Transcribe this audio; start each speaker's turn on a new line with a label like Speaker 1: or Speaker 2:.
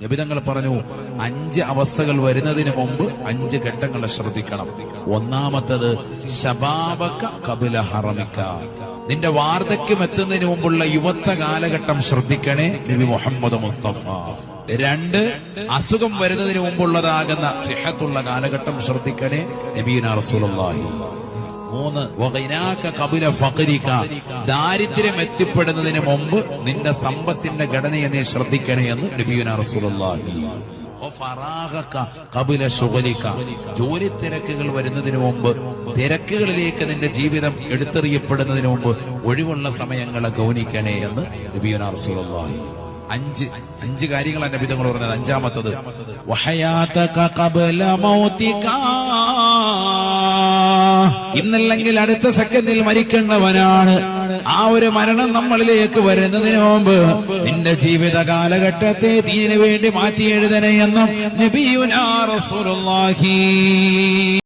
Speaker 1: നബി തങ്ങൾ പറഞ്ഞു 5 അവസ്ഥകൾ വരുന്നതിന് മുമ്പ് 5 ഘട്ടങ്ങളെ ശ്രദ്ധിക്കണം. ഒന്നാമത്തത് ശബാബക ഖബല ഹറമിക, നിന്റെ വാർദ്ധക്യം എത്തുന്നതിന് മുമ്പുള്ള യുവത്വ കാലഘട്ടം ശ്രദ്ധിക്കണേ നബി മുഹമ്മദ് മുസ്തഫ. 2, അസുഖം വരുന്നതിന് മുമ്പുള്ളതാകുന്ന സിഹത്തുള്ള കാലഘട്ടം ശ്രദ്ധിക്കണേ നബിയുനാ റസൂലുള്ളാഹി. 3, വഗിനാക ഖബല ഫഖരിക, ദാരിദ്ര്യം എത്തിപ്പെടുന്നതിന് മുമ്പ് നിന്റെ സമ്പത്തിന്റെ ഘടനയെ നീ ശ്രദ്ധിക്കണേ എന്ന് നബിയുനാ റസൂലുള്ളാഹി. വഫറാഗക ഖബല ശുഗലിക, ജോലി തിരക്കുകൾ വരുന്നതിന് മുമ്പ്, തിരക്കുകളിലേക്ക് നിന്റെ ജീവിതം എടുത്തെറിയപ്പെടുന്നതിന് മുമ്പ് ഒഴിവുള്ള സമയങ്ങളെ ഗൗനിക്കണേ എന്ന് നബിയുനാ റസൂലുള്ളാഹി. 5 കാര്യങ്ങളാണ് നബി തങ്ങൾ പറഞ്ഞത്. 5-മത്തത് വഹയാതക ഖബല മൗതിക, ഇന്നല്ലെങ്കിൽ അടുത്ത സെക്കൻഡിൽ മരിക്കേണ്ടവനാണ്. ആ ഒരു മരണം നമ്മളിലേക്ക് വരുന്നതിന് മുമ്പ് നിന്റെ ജീവിത കാലഘട്ടത്തെ ദീനിനു വേണ്ടി മാറ്റി എഴുതണേ എന്നും നബിയുനാ റസൂലുള്ളാഹി.